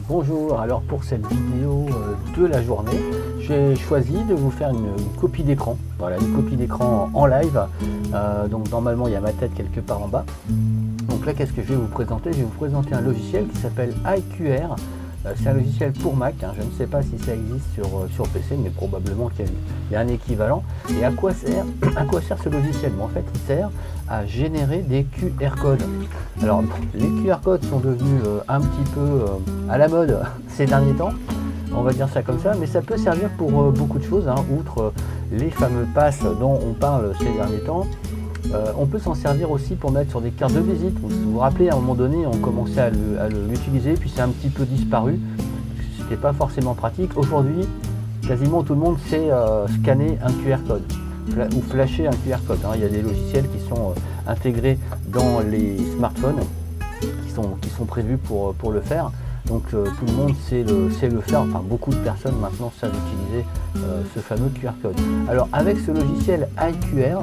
Bonjour, alors pour cette vidéo de la journée, j'ai choisi de vous faire une copie d'écran. Voilà, une copie d'écran en live. Donc normalement il y a ma tête quelque part en bas. Donc là qu'est-ce que je vais vous présenter? Je vais vous présenter un logiciel qui s'appelle iQR. C'est un logiciel pour Mac, hein. Je ne sais pas si ça existe sur PC, mais probablement qu'il y a un équivalent. Et à quoi sert ce logiciel? En fait, il sert à générer des QR codes. Alors, les QR codes sont devenus un petit peu à la mode ces derniers temps, on va dire ça comme ça, mais ça peut servir pour beaucoup de choses, hein. Outre les fameux passes dont on parle ces derniers temps. On peut s'en servir aussi pour mettre sur des cartes de visite. Vous vous rappelez, à un moment donné, on commençait à l'utiliser, puis c'est un petit peu disparu. C'était pas forcément pratique. Aujourd'hui, quasiment tout le monde sait scanner un QR code ou flasher un QR code. Il y a des logiciels qui sont intégrés dans les smartphones, qui sont prévus pour le faire. Donc tout le monde sait le faire, enfin beaucoup de personnes maintenant savent utiliser ce fameux QR code. Alors avec ce logiciel iQR,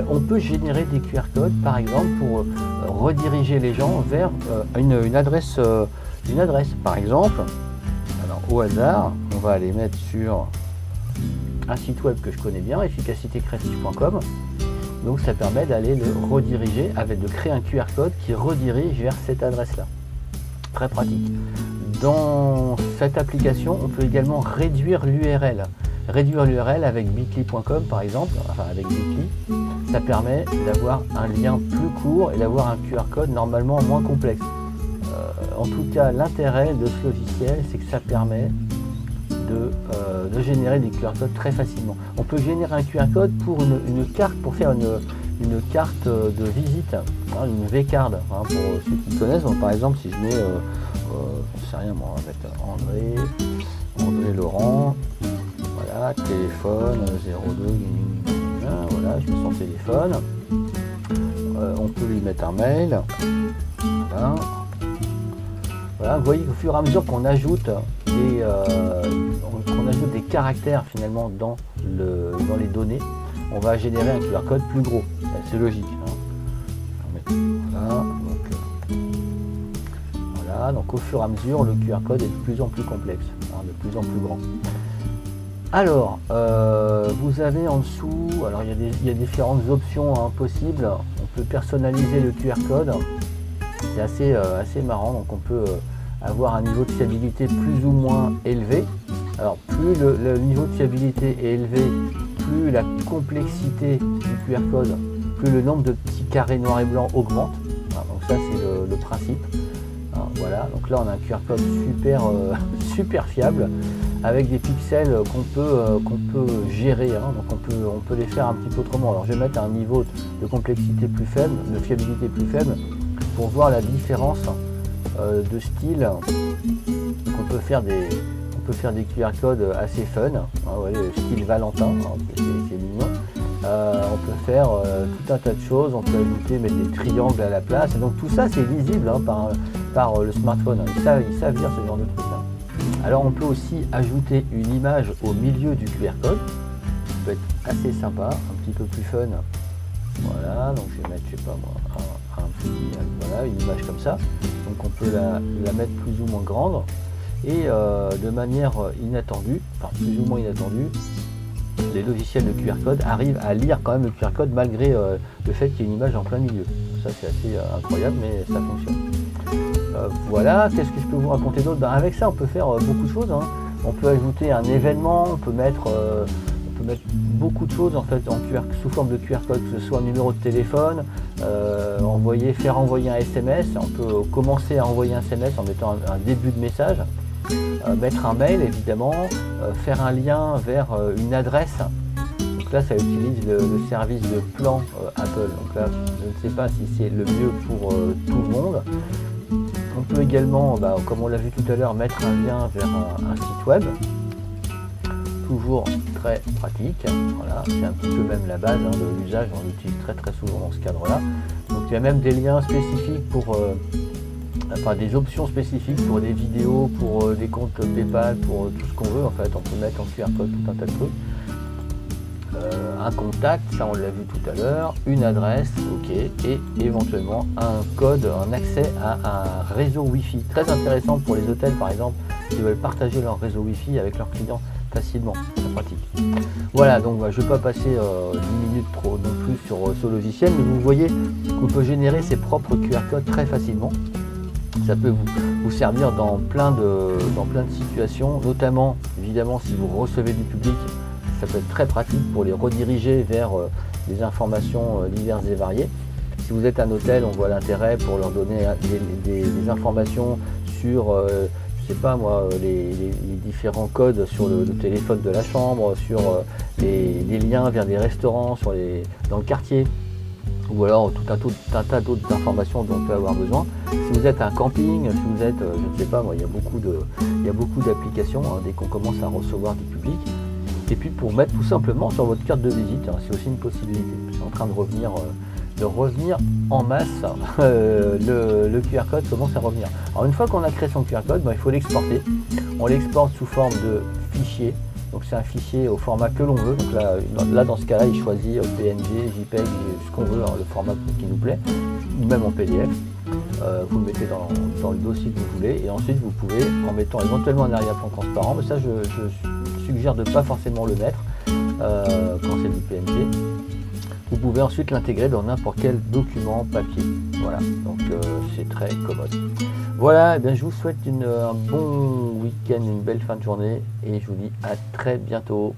on peut générer des QR codes par exemple pour rediriger les gens vers une adresse par exemple. Alors au hasard, on va aller mettre sur un site web que je connais bien, efficacitecreative.com. Donc ça permet d'aller le rediriger, de créer un QR code qui redirige vers cette adresse là. Très pratique. Dans cette application, on peut également réduire l'URL. Réduire l'URL avec bit.ly.com par exemple, enfin avec Bitly, ça permet d'avoir un lien plus court et d'avoir un QR code normalement moins complexe. En tout cas, l'intérêt de ce logiciel, c'est que ça permet de générer des QR codes très facilement. On peut générer un QR code pour une carte, pour faire une carte de visite, une V-card, pour ceux qui connaissent. Donc, par exemple, si je mets, je sais rien moi, avec André Laurent, voilà, téléphone 02, voilà, je mets son téléphone, on peut lui mettre un mail, voilà. Voilà, vous voyez qu'au fur et à mesure qu'on ajoute des caractères finalement dans les données, on va générer un QR code plus gros. C'est logique. Voilà, donc au fur et à mesure, le QR code est de plus en plus complexe, de plus en plus grand. Alors, vous avez en dessous, alors il y a différentes options possibles. On peut personnaliser le QR code. C'est assez marrant, donc on peut avoir un niveau de fiabilité plus ou moins élevé. Alors plus le niveau de fiabilité est élevé, plus la complexité du QR code, plus le nombre de petits carrés noirs et blancs augmente. Donc ça c'est le principe. Voilà, donc là on a un QR code super fiable avec des pixels qu'on peut gérer, donc on peut les faire un petit peu autrement. Alors je vais mettre un niveau de complexité plus faible, de fiabilité plus faible, pour voir la différence de style. On peut faire des QR codes assez fun, style Valentin, c'est mignon. On peut faire tout un tas de choses, on peut ajouter, mettre des triangles à la place, et donc tout ça c'est visible par le smartphone. Ils savent lire ce genre de trucs là. Alors on peut aussi ajouter une image au milieu du QR code, ça peut être assez sympa, un petit peu plus fun. Voilà, donc je vais mettre, je sais pas moi, voilà, une image comme ça. Donc on peut la mettre plus ou moins grande, et de manière inattendue, enfin plus ou moins inattendue, les logiciels de QR code arrivent à lire quand même le QR code malgré le fait qu'il y ait une image en plein milieu. Ça c'est assez incroyable, mais ça fonctionne. Voilà, qu'est-ce que je peux vous raconter d'autre? Avec ça on peut faire beaucoup de choses. On peut ajouter un événement, on peut mettre beaucoup de choses en fait sous forme de QR code, que ce soit un numéro de téléphone, faire envoyer un SMS. On peut commencer à envoyer un SMS en mettant un début de message, mettre un mail évidemment, faire un lien vers une adresse. Donc là ça utilise le service de plan Apple. Donc là je ne sais pas si c'est le mieux pour tout le monde. On peut également, comme on l'a vu tout à l'heure, mettre un lien vers un site web. Toujours très pratique. Voilà, c'est un petit peu même la base de l'usage, on l'utilise très souvent dans ce cadre-là. Donc il y a même des liens spécifiques des options spécifiques pour des vidéos, pour des comptes PayPal, pour tout ce qu'on veut en fait. On peut mettre en QR code tout un tas de trucs. un contact, ça on l'a vu tout à l'heure, une adresse, ok, et éventuellement un code, un accès à un réseau Wi-Fi. Très intéressant pour les hôtels par exemple, qui veulent partager leur réseau Wi-Fi avec leurs clients facilement, c'est pratique. Voilà, donc je ne vais pas passer 10 minutes trop non plus sur ce logiciel, mais vous voyez qu'on peut générer ses propres QR codes très facilement. Ça peut vous servir dans plein de situations, notamment évidemment si vous recevez du public, ça peut être très pratique pour les rediriger vers des informations diverses et variées. Si vous êtes un hôtel, on voit l'intérêt pour leur donner des informations sur, je sais pas moi, les différents codes sur le téléphone de la chambre, sur les liens vers des restaurants dans le quartier, ou alors tout un tas d'autres informations dont on peut avoir besoin. Si vous êtes un camping, si vous êtes, je ne sais pas moi, il y a beaucoup d'applications dès qu'on commence à recevoir du public. Et puis pour mettre tout simplement sur votre carte de visite, c'est aussi une possibilité. C'est en train de revenir en masse. Le QR code commence à revenir. Alors une fois qu'on a créé son QR code, il faut l'exporter. On l'exporte sous forme de fichier. Donc c'est un fichier au format que l'on veut. Donc là dans ce cas-là, il choisit PNG, JPEG, ce qu'on veut, le format qui nous plaît, ou même en PDF. Vous le mettez dans le dossier que vous voulez, et ensuite vous pouvez, en mettant éventuellement un arrière-plan transparent, mais ça je suggère de ne pas forcément le mettre quand c'est du PNG. Vous pouvez ensuite l'intégrer dans n'importe quel document papier. Voilà, donc c'est très commode. Voilà, bien, je vous souhaite un bon week-end, une belle fin de journée, et je vous dis à très bientôt.